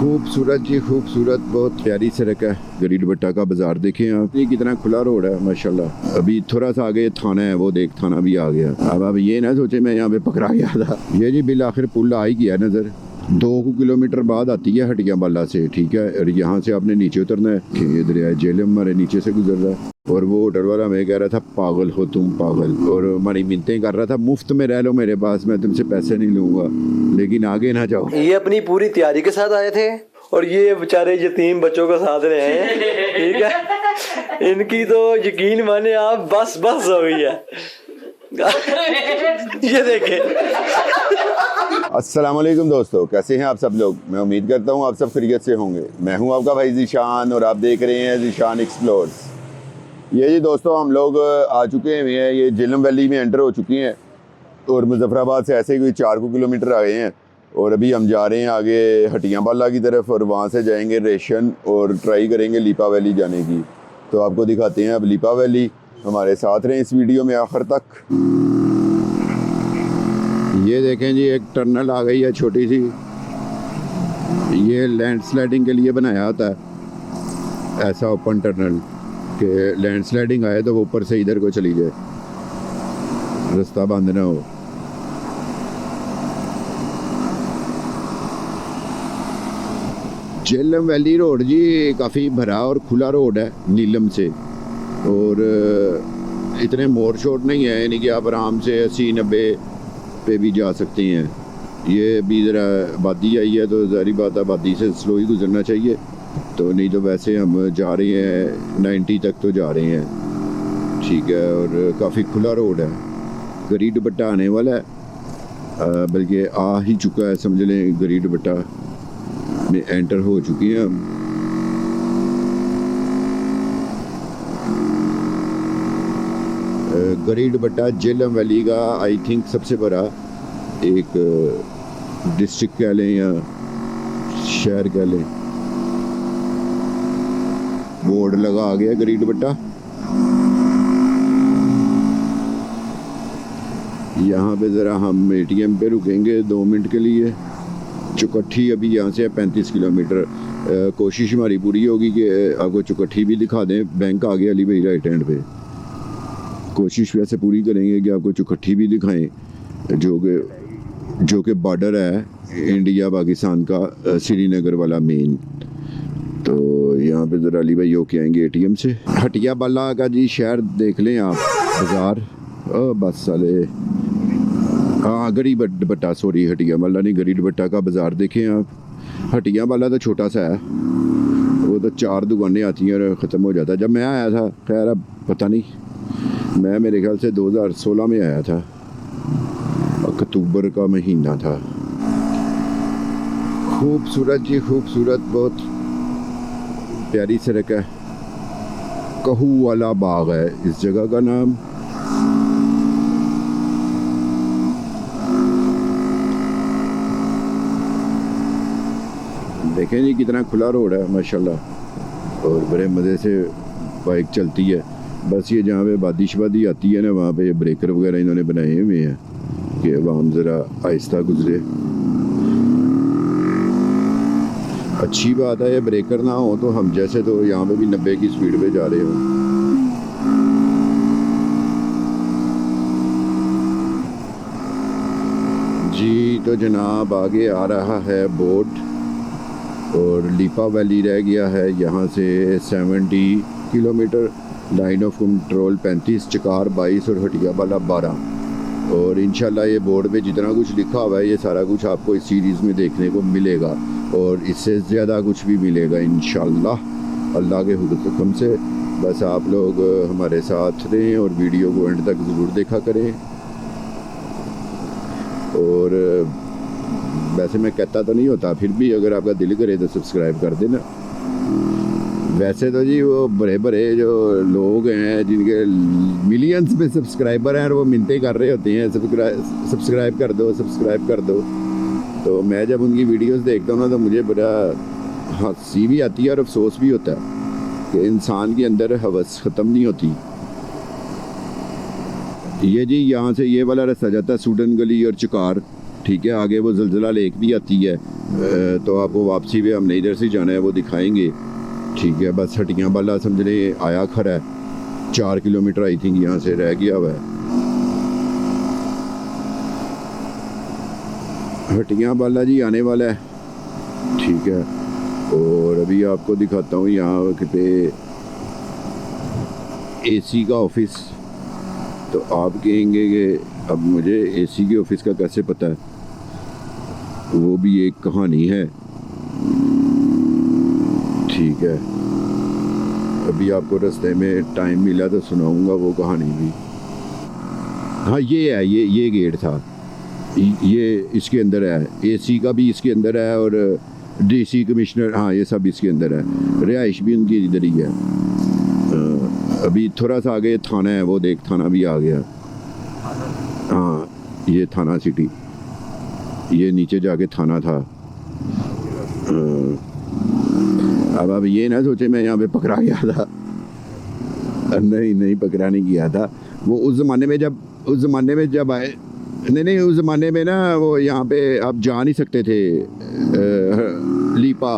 खूबसूरत जी खूबसूरत, बहुत प्यारी सड़क है। गरीड भट्टा का बाजार देखें आप, ये कितना खुला रोड है माशाल्लाह। अभी थोड़ा सा आगे थाना है, वो देख थाना भी आ गया। अब ये ना सोचे मैं यहाँ पे पकड़ा गया था। ये जी बिल आखिर पुल आ ही गया नजर। 2 किलोमीटर बाद आती है हटिया बाला से, ठीक है। और यहाँ से आपने नीचे उतरना है कि दरिया जेलम हमारे नीचे से गुजर रहा है। और वो होटल वाला हमें कह रहा था पागल हो तुम पागल, और हमारी मिन्नतें कर रहा था मुफ्त में रह लो मेरे पास, मैं तुमसे पैसे नहीं लूंगा, लेकिन आगे ना जाओ। ये अपनी पूरी तैयारी के साथ आए थे और ये बेचारे यतीम बच्चों को साथ ले आए हैं, ठीक है। इनकी तो यकीन माने आप बस बस हो गई है। ये देखें। अस्सलाम वालेकुम दोस्तों, कैसे हैं आप सब लोग। मैं उम्मीद करता हूँ आप सब खैरियत से होंगे। मैं हूँ आपका भाई ज़ीशान और आप देख रहे हैं ज़ीशान एक्सप्लोर्स। ये जी दोस्तों हम लोग आ चुके हैं, ये झेलम वैली में एंटर हो चुकी हैं और मुजफ्फराबाद से ऐसे ही कोई 4 किलोमीटर आए हैं। और अभी हम जा रहे हैं आगे हटियाँ बाला की तरफ और वहाँ से जाएंगे रेशन और ट्राई करेंगे लीपा वैली जाने की। तो आपको दिखाते हैं अब लीपा वैली। हमारे साथ रहें इस वीडियो में आखिर तक। ये देखें जी एक टनल आ गई है छोटी सी, ये लैंड स्लाइडिंग के लिए बनाया होता है, ऐसा ओपन टनल कि लैंड स्लाइडिंग आए तो वो ऊपर से इधर को चली जाए, रास्ता बंद ना हो। झेलम वैली रोड जी काफ़ी भरा और खुला रोड है नीलम से, और इतने मोड़ शोर नहीं है, यानी कि आप आराम से 80-90 पे भी जा सकते हैं। ये भी ज़रा आबादी आई है तो ज़ाहिर बात आबादी से स्लो ही गुजरना चाहिए, तो नहीं तो वैसे हम जा रहे हैं 90 तक तो जा रहे हैं, ठीक है। और काफ़ी खुला रोड है। गरीड भट्टा आने वाला है, बल्कि आ ही चुका है समझ लें। गरीड भट्टा में एंटर हो चुकी हैं हम। गरीड भट्टा झेलम वैली का आई थिंक सबसे बड़ा एक डिस्ट्रिक्ट कह लें या शहर कह लें। बोर्ड लगा आ गया गरीड भट्टा। यहाँ पे ज़रा हम ATM पे रुकेंगे 2 मिनट के लिए। चुकट्ठी अभी यहाँ से है 35 किलोमीटर। कोशिश हमारी पूरी होगी कि आपको चुकट्ठी भी दिखा दें। बैंक आ गया अली भाई राइट हैंड पे। कोशिश वैसे पूरी करेंगे कि आपको चुकट्ठी भी दिखाएं, जो कि बॉर्डर है इंडिया पाकिस्तान का, श्रीनगर वाला मेन। तो यहाँ पे ज़रा अली भाई होके आएंगे ATM से। हटिया बाला का जी शहर देख लें आप, बाज़ार बस साले, हाँ गरीड भट्टा, सॉरी हटिया बाला नहीं, गरीड भट्टा का बाज़ार देखें आप। हटिया बाला तो छोटा सा है, वो तो 4 दुकानें आती हैं और ख़त्म हो जाता है। जब मैं आया था, खैर अब पता नहीं, मैं मेरे ख्याल से 2016 में आया था, अक्टूबर का महीना था। खूबसूरत जी खूबसूरत, बहुत प्यारी सड़क है। कहू वाला बाग है इस जगह का नाम। देखें जी कितना खुला रोड है माशाल्लाह, और बड़े मज़े से बाइक चलती है। बस ये जहाँ पे आबादी शबादी आती है ना, वहाँ पे ब्रेकर वगैरह इन्होंने बनाए हुए हैं कि आवाम ज़रा आहिस्ता गुजरे। अच्छी बात है, ये ब्रेकर ना हो तो हम जैसे तो यहाँ पे भी 90 की स्पीड पे जा रहे हो। जी तो जनाब आगे आ रहा है बोट, और लीपा वैली रह गया है यहाँ से 70 किलोमीटर। लाइन ऑफ कंट्रोल 35, चकार 22 और हटिया बाला 12। और इंशाल्लाह ये बोर्ड पे जितना कुछ लिखा हुआ है ये सारा कुछ आपको इस सीरीज़ में देखने को मिलेगा, और इससे ज़्यादा कुछ भी मिलेगा इंशाल्लाह अल्लाह के हुक्म से। बस आप लोग हमारे साथ रहें और वीडियो को एंड तक ज़रूर देखा करें। और वैसे मैं कहता तो नहीं होता, फिर भी अगर आपका दिल करे तो सब्सक्राइब कर देना। वैसे तो जी वो बड़े बड़े जो लोग हैं जिनके मिलियंस में सब्सक्राइबर हैं, और वो मिन्नतें कर रहे होते हैं सब्सक्राइब कर दो, सब्सक्राइब कर दो। तो मैं जब उनकी वीडियोस देखता हूँ ना तो मुझे बड़ा हंसी भी आती है और अफसोस भी होता है कि इंसान के अंदर हवस ख़त्म नहीं होती। ये जी यहाँ से ये वाला रास्ता जाता है सूडन गली और चकार, ठीक है। आगे वो जलजला लेक भी आती है, तो आपको वापसी पे हमने इधर से जाना है, वो दिखाएंगे। ठीक है, बस हटियाँ वाला समझने आया खरा है, 4 किलोमीटर आई थिंक यहाँ से रह गया हुआ है। हटियाँ वाला जी आने वाला है। ठीक है, और अभी आपको दिखाता हूँ यहाँ पे एसी का ऑफिस। तो आप कहेंगे कि अब मुझे एसी के ऑफिस का कैसे पता है, वो भी एक कहानी है। ठीक है, अभी आपको रास्ते में टाइम मिला तो सुनाऊंगा वो कहानी भी। हाँ ये है, ये गेट था, ये इसके अंदर है, एसी का भी इसके अंदर है और डीसी कमिश्नर, हाँ ये सब इसके अंदर है। रिहाइश भी उनकी इधर ही है। अभी थोड़ा सा आगे थाना है, वो देख थाना भी आ गया। हाँ ये थाना सिटी, ये नीचे जाके थाना था। अब ये ना सोचे मैं यहाँ पे पकड़ा गया था, नहीं पकड़ा नहीं गया था। वो उस ज़माने में जब आए, नहीं उस ज़माने में ना वो यहाँ पे आप जा नहीं सकते थे लीपा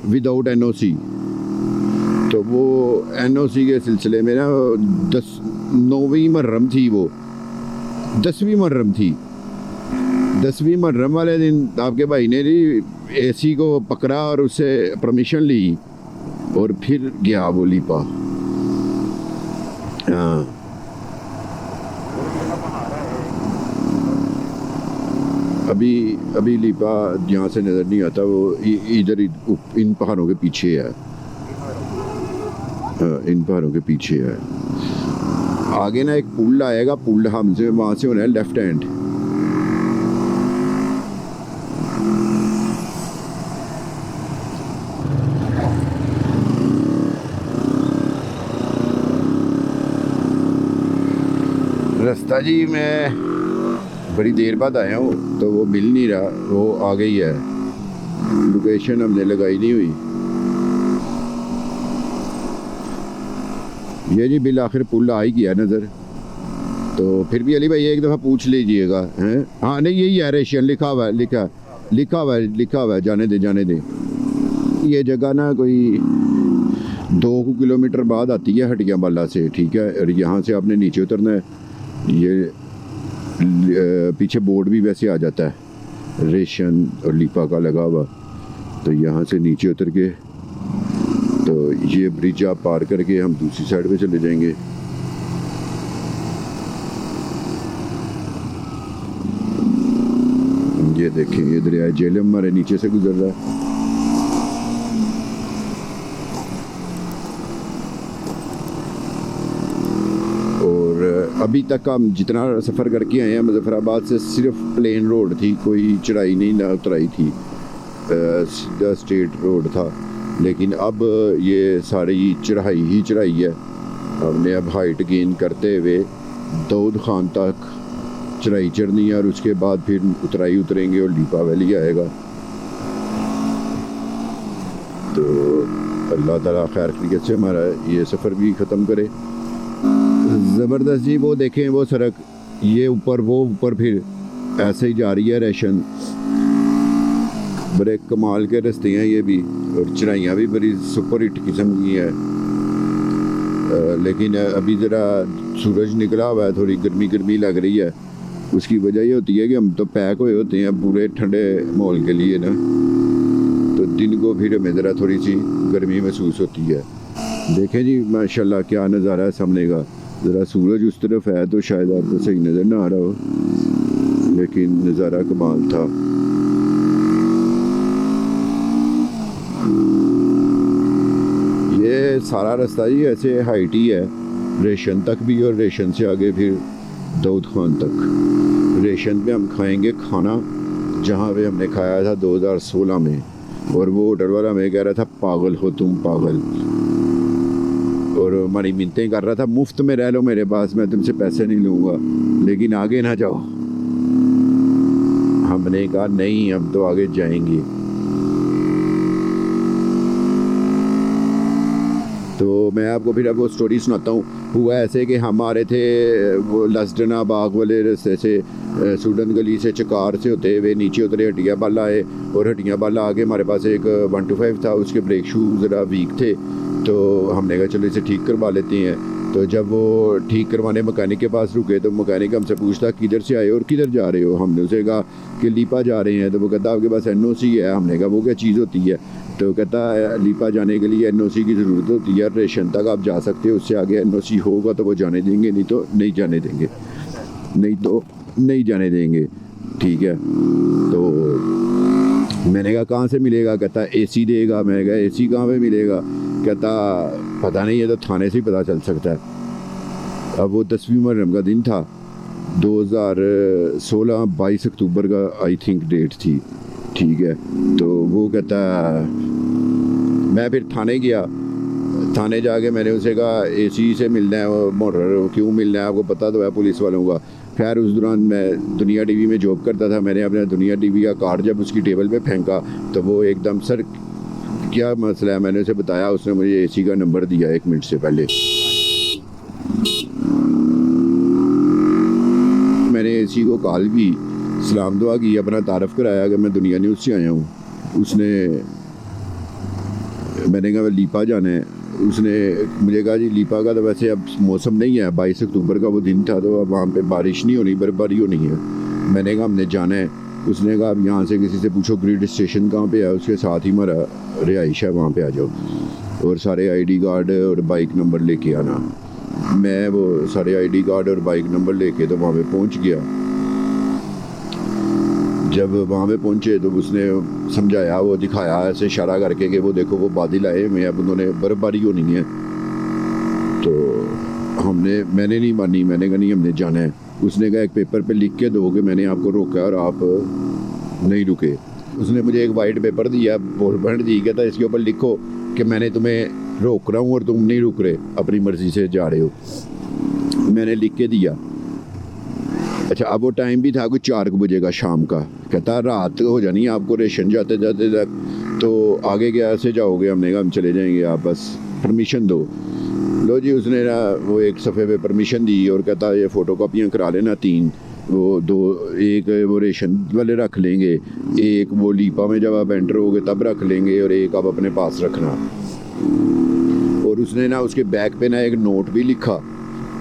विदाउट एनओसी। तो वो एनओसी के सिलसिले में ना 9वीं मुहर्रम थी, वो 10वीं मुहर्रम थी। 10वीं मुहर्रम वाले दिन आपके भाई ने एसी को पकड़ा और उससे परमिशन ली और फिर गया वो लीपा। हाँ अभी लीपा यहाँ से नज़र नहीं आता, वो इधर इन पहाड़ों के पीछे है। इन पहाड़ों के पीछे है। आगे ना एक पुल आएगा, पुल हमसे वहाँ से होना है लेफ्ट हैंड। रास्ता जी मैं बड़ी देर बाद आया हूँ तो वो मिल नहीं रहा, वो आ गई है, लोकेशन हमने लगाई नहीं हुई। ये जी बिल आखिर पुल आ ही गया नज़र। तो फिर भी अली भाई एक दफ़ा पूछ लीजिएगा हैं। हाँ नहीं यही है, रेशियन लिखा हुआ है, जाने दे। ये जगह ना कोई 2 किलोमीटर बाद आती है हटिया बाला से। ठीक है, और यहाँ से आपने नीचे उतरना है। ये पीछे बोर्ड भी वैसे आ जाता है रेशन और लीपा का लगा हुआ। तो यहाँ से नीचे उतर के तो ये ब्रिज आप पार करके हम दूसरी साइड पे चले जाएंगे। ये देखें, ये दरिया झेलम हमारे नीचे से गुजर रहा है। अभी तक हम जितना सफ़र करके आए हैं मुजफ्फराबाद से सिर्फ प्लेन रोड थी, कोई चढ़ाई नहीं ना उतराई थी, सीधा स्ट्रेट रोड था। लेकिन अब ये सारी चढ़ाई ही चढ़ाई है। हमने अब हाइट गेन करते हुए दाऊद खान तक चढ़ाई चढ़नी है और उसके बाद फिर उतराई उतरेंगे और लीपा वैली आएगा। तो अल्लाह ताला खैर खैरियत से हमारा ये सफ़र भी ख़त्म करे। ज़बरदस्त जी, वो देखें वो सड़क, ये ऊपर वो ऊपर फिर ऐसे ही जा रही है रेशन। बड़े कमाल के रास्ते हैं ये भी, और चढ़ाइयाँ भी बड़ी सुपर हिट किस्म की हैं। लेकिन अभी ज़रा सूरज निकला हुआ है, थोड़ी गर्मी लग रही है। उसकी वजह ये होती है कि हम तो पैक हुए होते हैं पूरे ठंडे माहौल के लिए ना, तो दिन को फिर हमें ज़रा थोड़ी सी गर्मी महसूस होती है। देखें जी माशाल्लाह क्या नज़ारा है सामने का। ज़रा सूरज उस तरफ है तो शायद आपको सही नज़र ना आ रहा हो, लेकिन नज़ारा कमाल था। ये सारा रास्ता ही ऐसे हाइट ही है, रेशन तक भी और रेशन से आगे फिर दाऊद खान तक। रेशन पे हम खाएंगे खाना जहाँ पे हमने खाया था 2016 में, और वो होटल वाला हमें कह रहा था पागल हो तुम पागल, और हमारी मिन्नतें कर रहा था मुफ्त में रह लो मेरे पास, मैं तुमसे पैसे नहीं लूँगा लेकिन आगे ना जाओ। हमने कहा नहीं हम तो आगे जाएंगे। तो मैं आपको फिर अब वो स्टोरी सुनाता हूँ। हुआ ऐसे कि हम आ रहे थे वो लसडना बाग वाले रास्ते से, सूडन गली से चकार से होते हुए नीचे उतरे, हटिया बाला आए, और हटिया बाला आगे हमारे पास एक 125 था, उसके ब्रेक शू ज़रा वीक थे, तो हमने कहा चलो इसे ठीक करवा लेते हैं। तो जब वो ठीक करवाने मकैनिक के पास रुके तो मकैनिक हमसे पूछता किधर से आए और किधर जा रहे हो। हमने उसे कहा कि लीपा जा रहे हैं। तो वो कहता आपके पास NOC है। हमने कहा वो क्या चीज़ होती है। तो कहता लीपा जाने के लिए NOC की ज़रूरत होती है, रेशन तक आप जा सकते हो, उससे आगे NOC होगा तो वो जाने देंगे, नहीं तो नहीं जाने देंगे, नहीं जाने देंगे। ठीक है। तो मैंने कहा कहाँ से मिलेगा। कहता AC देगा। मैंने कहा AC कहाँ पे मिलेगा। कहता पता नहीं, है तो थाने से ही पता चल सकता है। अब वो 10वीं मुहर्रम का दिन था, 2016, 22 अक्टूबर का आई थिंक डेट थी। ठीक है। तो वो कहता मैं फिर थाने गया। थाने जाके मैंने उसे कहा AC से मिलना है, वो मोटर क्यों मिलना है, आपको पता तो है पुलिस वालों का। खैर उस दौरान मैं दुनिया TV में जॉब करता था। मैंने अपना दुनिया TV का कार्ड जब उसकी टेबल पे फेंका तो वो एकदम सर क्या मसला है, मैंने उसे बताया। उसने मुझे AC का नंबर दिया 1 मिनट से पहले। मैंने AC को कॉल की, सलाम दुआ की, अपना तारफ़ कराया कि मैं दुनिया न्यूज़ से आया हूँ। उसने मैंने कहा लीपा जाना है। उसने मुझे कहा जी लीपा का तो वैसे अब मौसम नहीं है, 22 अक्टूबर का वो दिन था, तो अब वहाँ पे बारिश नहीं होनी, बर्फबारी होनी है। मैंने कहा हमने जाना है। उसने कहा अब यहाँ से किसी से पूछो ग्रिड स्टेशन कहाँ पे है, उसके साथ ही हमारा रिहाइश है, वहाँ पे आ जाओ, और सारे ID कार्ड और बाइक नंबर लेके आना। मैं वो सारे ID कार्ड और बाइक नंबर लेके तो वहाँ पे पहुँच गया। जब वहाँ पे पहुँचे तो उसने समझाया, वो दिखाया ऐसे इशारा करके कि वो देखो वो बादल आए हुए, अब उन्होंने बर्फबारी होनी है। तो मैंने नहीं मानी। मैंने कहा नहीं हमने जाना है। उसने कहा एक पेपर पे लिख के दो कि मैंने आपको रोका और आप नहीं रुके। उसने मुझे एक वाइट पेपर दिया, बॉल पेन दी, कहता इसके ऊपर लिखो कि मैंने तुम्हें रोक रहा हूँ और तुम नहीं रुक रहे, अपनी मर्ज़ी से जा रहे हो। मैंने लिख के दिया। अच्छा, अब वो टाइम भी था कुछ 4 बजे का शाम का। कहता रात हो जानी आपको रेशन जाते जाते तक, तो आगे क्या से जाओगे। हमने कहा हम चले जाएंगे, आप बस परमिशन दो। लो जी, उसने ना वो एक सफ़े पे परमिशन दी और कहता ये फ़ोटो कापियाँ करा लेना 3, वो 2, एक वो रेशन वाले रख लेंगे, एक वो लीपा में जब आप एंटर होगे तब रख लेंगे, और एक आप अपने पास रखना। और उसने ना उसके बैक पे ना एक नोट भी लिखा।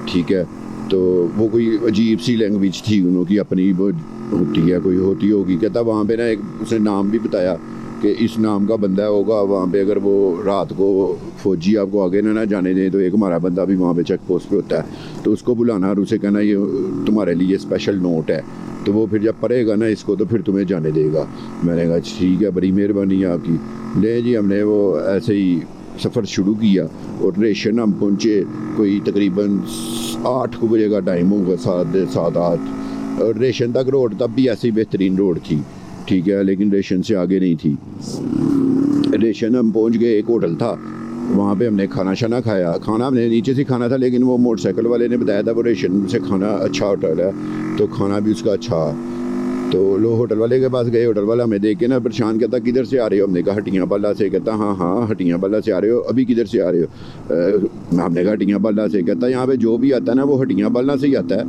ठीक है। तो वो कोई अजीब सी लैंग्वेज थी उन्हों की, अपनी वो होती है, कोई होती होगी। कहता वहाँ पे ना एक उसने नाम भी बताया कि इस नाम का बंदा होगा वहाँ पे, अगर वो रात को फौजी आपको आगे ना जाने दें तो एक हमारा बंदा भी वहाँ पे चेक पोस्ट पे होता है, तो उसको बुलाना और उसे कहना ये तुम्हारे लिए स्पेशल नोट है, तो वो फिर जब पढ़ेगा ना इसको तो फिर तुम्हें जाने देगा। मैंने कहा ठीक है, बड़ी मेहरबानी है आपकी। ले जी, हमने वो ऐसे ही सफ़र शुरू किया और रेशन हम पहुँचे कोई तकरीबन 8 बजे का टाइम होगा, 7-8। और रेशन तक रोड तब भी ऐसी बेहतरीन रोड थी। ठीक है, लेकिन रेशन से आगे नहीं थी। रेशन हम पहुंच गए, एक होटल था, वहाँ पे हमने खाना शाना खाया। खाना हमने नीचे से खाना था, लेकिन वो मोटरसाइकिल वाले ने बताया था वो रेशन से खाना अच्छा होटल है, तो खाना भी उसका अच्छा। तो लो होटल वाले के पास गए। होटल वाला हमें देख के ना परेशान, कहता किधर से आ रहे हो। हमने कहा हटियाँ बाला से। कहता हाँ हटियाँ बाला से आ रहे हो, अभी किधर से आ रहे हो। हमने कहा हटियाँ बाला से। कहता यहाँ पे जो भी आता है ना वो हटियाँ बाला से ही आता है,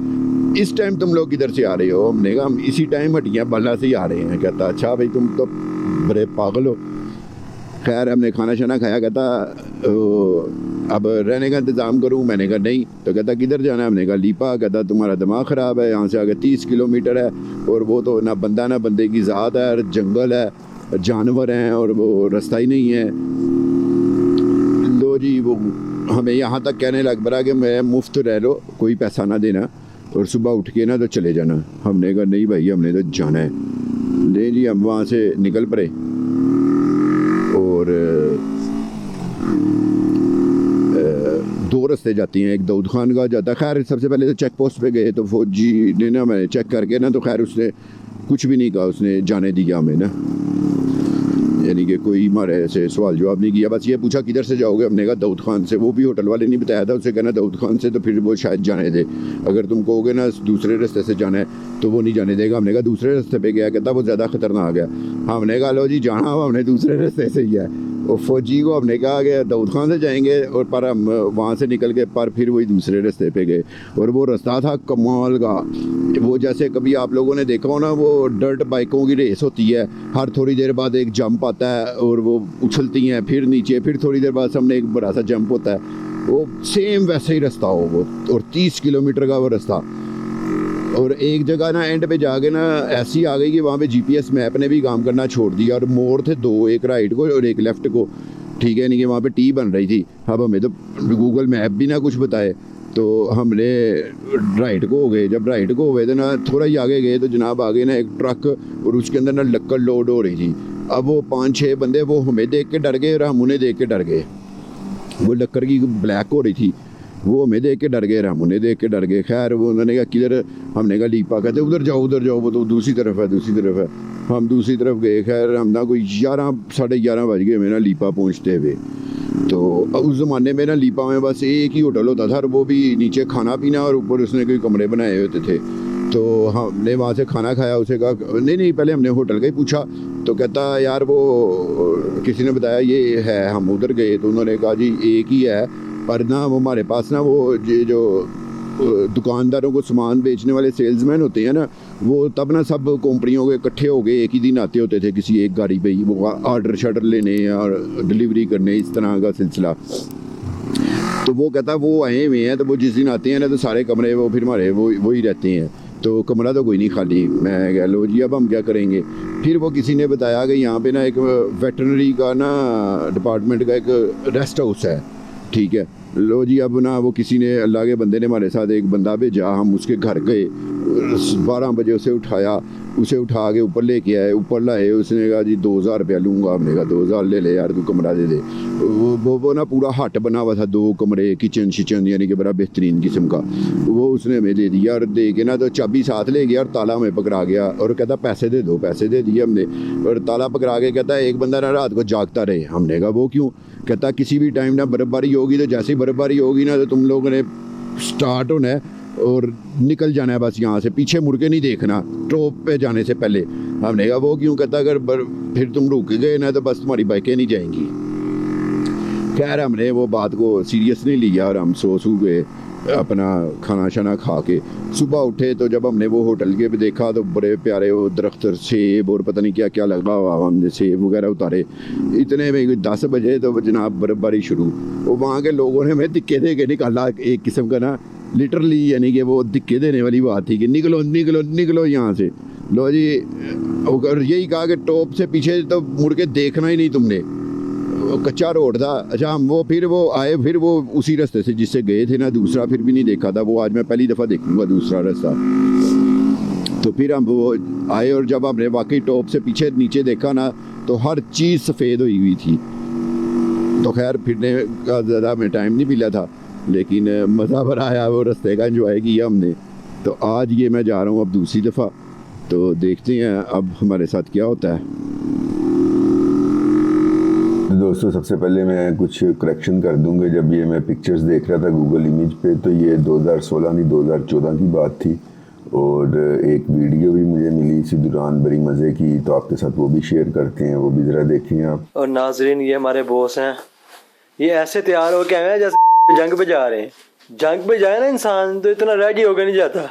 इस टाइम तुम लोग किधर से आ रहे हो। हमने कहा हम इसी टाइम हटियाँ बाला से ही आ रहे हैं। कहता अच्छा भाई तुम तो बड़े पागल हो। खैर हमने खाना शाना खाया। कहता अब रहने का इंतज़ाम करूँ। मैंने कहा नहीं। तो कहता किधर जाना है। हमने कहा लीपा। कहता तुम्हारा दिमाग ख़राब है, यहाँ से आगे 30 किलोमीटर है, और वो तो ना बंदा ना बंदे की ज़ात है, जंगल है, जानवर हैं, और वो रास्ता ही नहीं है। लो जी, वो हमें यहाँ तक कहने लग पड़ा कि मैं मुफ्त रह लो, कोई पैसा ना देना, और सुबह उठ के ना तो चले जाना। हमने कहा नहीं भाई हमने तो जाना है। ले जी, हम वहाँ से निकल पड़े और 2 रास्ते जाती हैं, एक दाऊद खान का जाता है। खैर सबसे पहले तो चेक पोस्ट पे गए, तो फौजी ने ना मैं चेक करके ना, तो खैर उसने कुछ भी नहीं कहा, उसने जाने दिया हमें ना, यानी कि कोई हमारे ऐसे सवाल जवाब नहीं किया। बस ये पूछा किधर से जाओगे। हमने कहा दाऊद खान से। वो भी होटल वाले नहीं बताया था, उसे कहना दाऊद खान से, तो फिर वो शायद जाने दे। अगर तुम कहोगे ना दूसरे रास्ते से जाना है तो वो नहीं जाने देगा। हमने कहा दूसरे रास्ते पे गया। कहता वो ज़्यादा ख़तरनाक है। हमने कहा लो जी जाना हो हमने दूसरे रास्ते से ही है। और फौजी को हमने कहा कि दाऊद खान से जाएंगे, और पर हम वहाँ से निकल के पर फिर वही दूसरे रास्ते पे गए। और वो रास्ता था कमाल का, वो जैसे कभी आप लोगों ने देखा हो ना, वो डर्ट बाइकों की रेस होती है, हर थोड़ी देर बाद एक जंप आता है और वो उछलती हैं, फिर नीचे, फिर थोड़ी देर बाद सामने एक बड़ा सा जंप होता है, वो सेम वैसे ही रास्ता हो वो, और 30 किलोमीटर का वो रास्ता। और एक जगह ना एंड पे जाके ना ऐसी आ गई कि वहाँ पे जीपीएस मैप ने भी काम करना छोड़ दिया, और मोड़ थे दो, एक राइट को और एक लेफ़्ट को, ठीक है, नहीं कि वहाँ पे टी बन रही थी। अब हमें तो गूगल मैप भी ना कुछ बताए, तो हमने राइट को हो गए। जब राइट को हो गए तो ना थोड़ा ही आगे गए तो जनाब आगे ना एक ट्रक, और उसके अंदर ना लक्कड़ लोड हो रही थी। अब वो 5-6 बंदे वो हमें देख के डर गए और हम उन्हें देख के डर गए। वो लक्कड़ की ब्लैक हो रही थी, वो हमें देख के डर गए, हम उन्हें देख के डर गए। खैर वो उन्होंने कहा किधर, हमने कहा लीपा, कहते उधर जाओ, वो तो दूसरी तरफ है। हम दूसरी तरफ गए। खैर हम ना कोई 11-11:30 बज गए हमें ना लीपा पहुँचते हुए। तो उस ज़माने में ना लीपा में बस एक ही होटल होता था, और वो भी नीचे खाना पीना और ऊपर उसने कोई कमरे बनाए होते थे। तो हमने वहाँ से खाना खाया, उसे कहा नहीं, पहले हमने होटल का ही पूछा, तो कहता यार वो किसी ने बताया ये है। हम उधर गए तो उन्होंने कहा जी एक ही है, पर ना वो हमारे पास ना वो जो दुकानदारों को सामान बेचने वाले सेल्समैन होते हैं ना, वो तब ना सब कंपनियों के इकट्ठे हो गए एक ही दिन आते होते थे किसी एक गाड़ी पे ही, वो ऑर्डर शर्डर लेने और डिलीवरी करने, इस तरह का सिलसिला। तो वो कहता वो आए हुए हैं, तो वो जिस दिन आते हैं ना तो सारे कमरे वो फिर हमारे वो ही रहते हैं, तो कमरा तो कोई नहीं खाली। मैं कह लो जी अब हम क्या करेंगे। फिर वो किसी ने बताया कि यहाँ पे ना एक वेटरनरी का ना डिपार्टमेंट का एक रेस्ट हाउस है, ठीक है। लो जी अब ना वो किसी ने, अल्लाह के बंदे ने हमारे साथ एक बंदा भेजा, हम उसके घर गए, 12 बजे उसे उठाया, उसे उठा के ऊपर लेके आए। ऊपर लाए, उसने कहा जी 2000 रुपया लूँगा। हमने कहा 2000 ले ले यार, तू कमरा दे दे। वो ना पूरा हट बना हुआ था, 2 कमरे, किचन शिचन, यानी कि बड़ा बेहतरीन किस्म का। वो उसने हमें दे दिया, और दे के ना तो चाबी साथ ले गया और ताला हमें पकड़ा गया, और कहता पैसे दे दो। पैसे दे दिए हमने, और ताला पकड़ा के कहता एक बंदा ना रात को जागता रहे। हमने कहा वो क्यों? कहता किसी भी टाइम ना बर्फ़बारी होगी, तो जैसे ही बर्फ़बारी होगी ना तो तुम लोगों ने स्टार्ट होना है और निकल जाना है बस यहाँ से, पीछे मुड़ के नहीं देखना टॉप पे जाने से पहले। हमने कहा वो क्यों? कहता अगर फिर तुम रुक गए ना तो बस तुम्हारी बाइकें नहीं जाएंगी। खैर हमने वो बात को सीरियस नहीं लिया, और हम सो गए अपना खाना शाना खा के। सुबह उठे तो जब हमने वो होटल के भी देखा तो बड़े प्यारे वो दरख्त, सेब और पता नहीं क्या क्या लगा हुआ, हमने सेब वगैरह उतारे। इतने में 10 बजे तो जनाब बर्फ़बारी शुरू। वो वहाँ के लोगों ने हमें दिक्के दे के निकाला, एक किस्म का ना लिटरली, यानी कि वो दिक्के देने वाली बात थी कि निकलो निकलो निकलो यहाँ से। लो जी, और यही कहा कि टॉप से पीछे तो मुड़ के देखना ही नहीं तुमने, कच्चा रोड था। अच्छा हम वो फिर वो आए, फिर वो उसी रास्ते से जिससे गए थे ना, दूसरा फिर भी नहीं देखा था वो, आज मैं पहली दफ़ा देखूंगा दूसरा रास्ता। तो फिर हम वो आए, और जब हमने वाकई टॉप से पीछे नीचे देखा ना तो हर चीज़ सफ़ेद हुई थी। तो खैर फिरने का ज़्यादा हमें टाइम नहीं मिला था, लेकिन मज़ा बड़ा आया, वो रास्ते का एंजॉय किया हमने। तो आज ये मैं जा रहा हूँ अब दूसरी दफ़ा, तो देखते हैं अब हमारे साथ क्या होता है। दोस्तों सबसे पहले मैं कुछ करेक्शन कर दूंगा। जब ये मैं पिक्चर्स देख रहा था गूगल इमेज पे, तो ये 2016 नहीं 2014 की बात थी, और एक वीडियो भी मुझे मिली इसी दौरान बड़ी मज़े की, तो आपके साथ वो भी शेयर करते हैं, वो भी ज़रा देखें आप। और नाजरीन ये हमारे बॉस हैं, ये ऐसे तैयार हो के आए हैं जैसे जंग पे जा रहे हैं। जंग पे जाए ना इंसान तो इतना रेडी होकर नहीं जाता।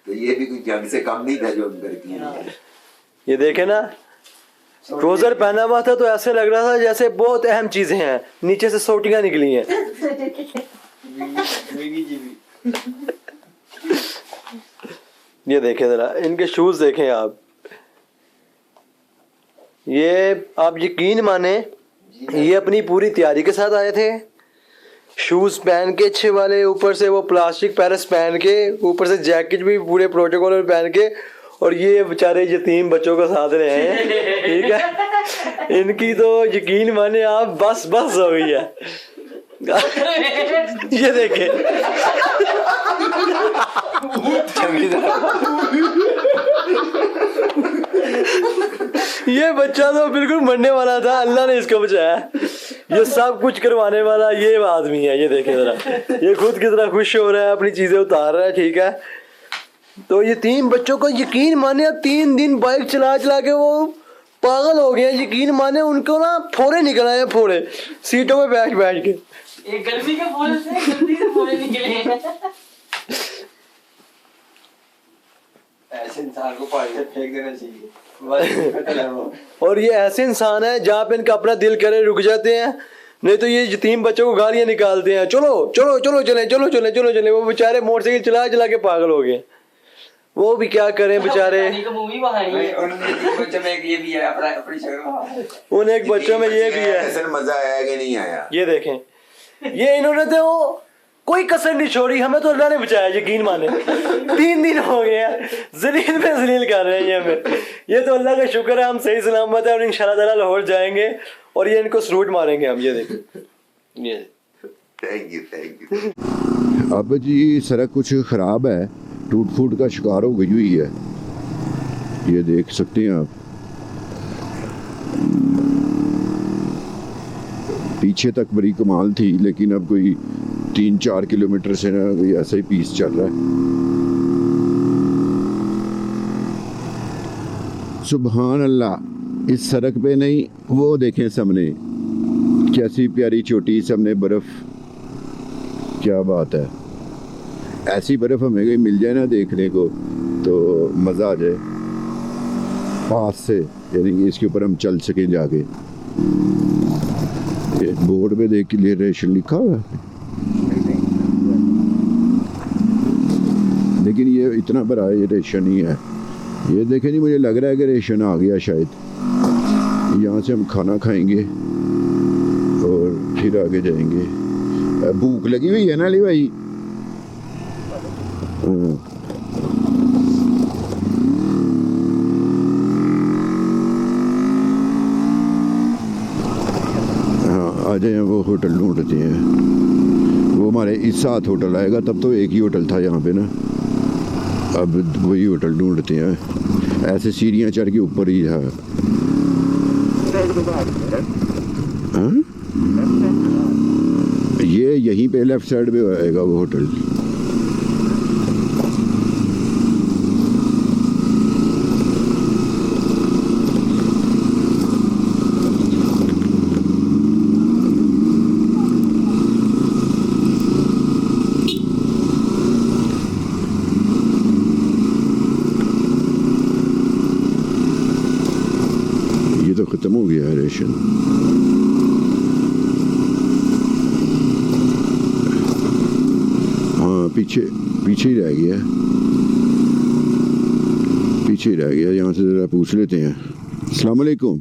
तो ये भी कोई जंग से कम नहीं था जो हम करती हैं। ये देखे ना, ट्राउजर पहना हुआ था तो ऐसे लग रहा था जैसे बहुत अहम चीजें हैं, नीचे से सोटियां निकली हैं। ये देखें जरा, इनके शूज देखें आप, ये आप यकीन माने ये अपनी पूरी तैयारी के साथ आए थे, शूज पहन के अच्छे वाले, ऊपर से वो प्लास्टिक पैरस पहन के, ऊपर से जैकेट भी पूरे प्रोटोकॉल में पहन के, और ये बेचारे यतीम बच्चों का साथ रहे हैं, ठीक है। इनकी तो यकीन माने आप बस हो गई है। ये देखे ये बच्चा तो बिल्कुल मरने वाला था, अल्लाह ने इसको बचाया। ये सब कुछ करवाने वाला ये आदमी है। ये देखे जरा, ये खुद की तरह खुश हो रहा है, अपनी चीजें उतार रहा है, ठीक है। तो ये 3 बच्चों को यकीन माने 3 दिन बाइक चला के वो पागल हो गए हैं, यकीन माने उनको ना फोड़े निकल आए हैं, फोड़े सीटों में बैठ बैठ के। एक गर्मी के फोड़े से जल्दी से फोड़े निकले हैं। ऐसे इंसान को पानी से फेंक देना चाहिए, बस कत्ल है वो। और ये ऐसे इंसान है जहाँ पे इनका अपना दिल करे रुक जाते हैं, नहीं तो ये यतीम बच्चों को गालियां निकालते हैं, चलो चलो चलो चले चलो चले चलो चले। वो बेचारे मोटरसाइकिल चला चला के पागल हो गए, वो भी क्या करें बेचारे। मूवी बनाई है। उनमें एक बच्चे में एक ये भी है, अपनी शक्ल। उन एक बच्चों में ये भी है। असल मजा आया कि नहीं आया? ये देखें, ये इन्होंने तो कोई कसर नहीं छोड़ी, हमें तो अल्लाह ने बचाया, यकीन माने। 3 दिन हो गए हैं, जलील पे जलील कर रहे हैं ये हमें। ये तो अल्लाह का शुक्र है हम सही सलामत है, और इंशाल्लाह ताला लाहौर जाएंगे और ये इनको सलूट मारेंगे हम। ये देखें, ये थैंक यू। अब जी सड़क कुछ ख़राब है, टूट फूट का शिकार हो गई हुई है, ये देख सकते हैं आप। पीछे तक बड़ी कमाल थी, लेकिन अब कोई 3-4 किलोमीटर से ना कोई ऐसा ही पीस चल रहा है। सुभान अल्लाह, इस सड़क पे नहीं, वो देखें सामने कैसी प्यारी चोटी, सामने बर्फ, क्या बात है। ऐसी बर्फ हमें कहीं मिल जाए ना देखने को तो मज़ा आ जाए पास से, यानी कि इसके ऊपर हम चल सकें जाके। ये बोर्ड पे देख के लिए रेशन लिखा हुआ है, लेकिन ये इतना बड़ा ये रेशन ही है। ये देखें जी, मुझे लग रहा है कि रेशन आ गया शायद। यहाँ से हम खाना खाएंगे और फिर आगे जाएंगे। भूख लगी हुई है ना अली भाई? हाँ, आ जाए, वो होटल ढूंढते हैं। वो हमारे इस साथ होटल आएगा, तब तो एक ही होटल था यहाँ पे ना, अब वही होटल ढूंढते हैं। ऐसे सीढ़ियाँ चढ़ के ऊपर ही था। हाँ? ये यहीं पे लेफ्ट साइड पे आएगा वो होटल। ये तो ख़त्म हो गया है रेशन। हाँ, पीछे पीछे ही रह गया, पीछे ही रह गया। यहाँ से ज़रा पूछ लेते हैं। अस्सलाम वालेकुम,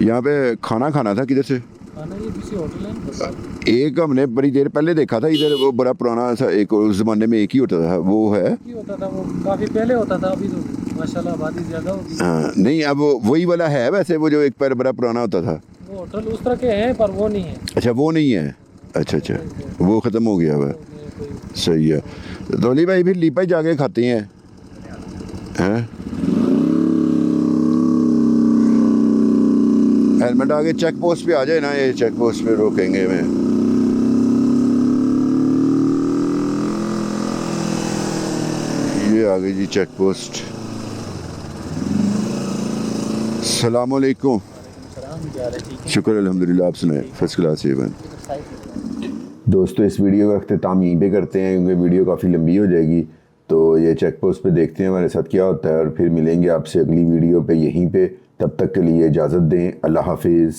यहाँ पे खाना खाना था, किधर से? खाना ये किसी होटल है। एक हमने बड़ी देर पहले देखा था इधर, वो बड़ा पुराना सा, एक उस ज़माने में एक ही होता था, वो है? ही होता था, वो काफ़ी पहले होता था, अभी तो माशाल्लाह आबादी ज़्यादा होगी। हाँ, नहीं, अब वही वाला है वैसे, वो जो एक पर बड़ा पुराना होता था। वो होटल उस तरह के हैं पर वो नहीं है। अच्छा, वो नहीं है। अच्छा अच्छा, वो ख़त्म हो गया हुआ। सही है। तो अली भाई फिर लीपा ही जाके खाते हैं, हैं? हेलमेट आगे चेक पोस्ट पे आ जाए ना, ये चेक पोस्ट पे रोकेंगे मैं। ये आ गई जी चेक पोस्ट। अस्सलाम वालेकुम। शुक्र अल्हम्दुलिल्लाह, आप सुनाए? फर्स्ट क्लास है बन। दोस्तों, इस वीडियो का अख्ताम यहीं पे करते हैं क्योंकि वीडियो काफ़ी लंबी हो जाएगी। तो ये चेक पोस्ट पे देखते हैं हमारे साथ क्या होता है, और फिर मिलेंगे आपसे अगली वीडियो पे यहीं पे। तब तक के लिए इजाज़त दें, अल्लाह हाफिज़।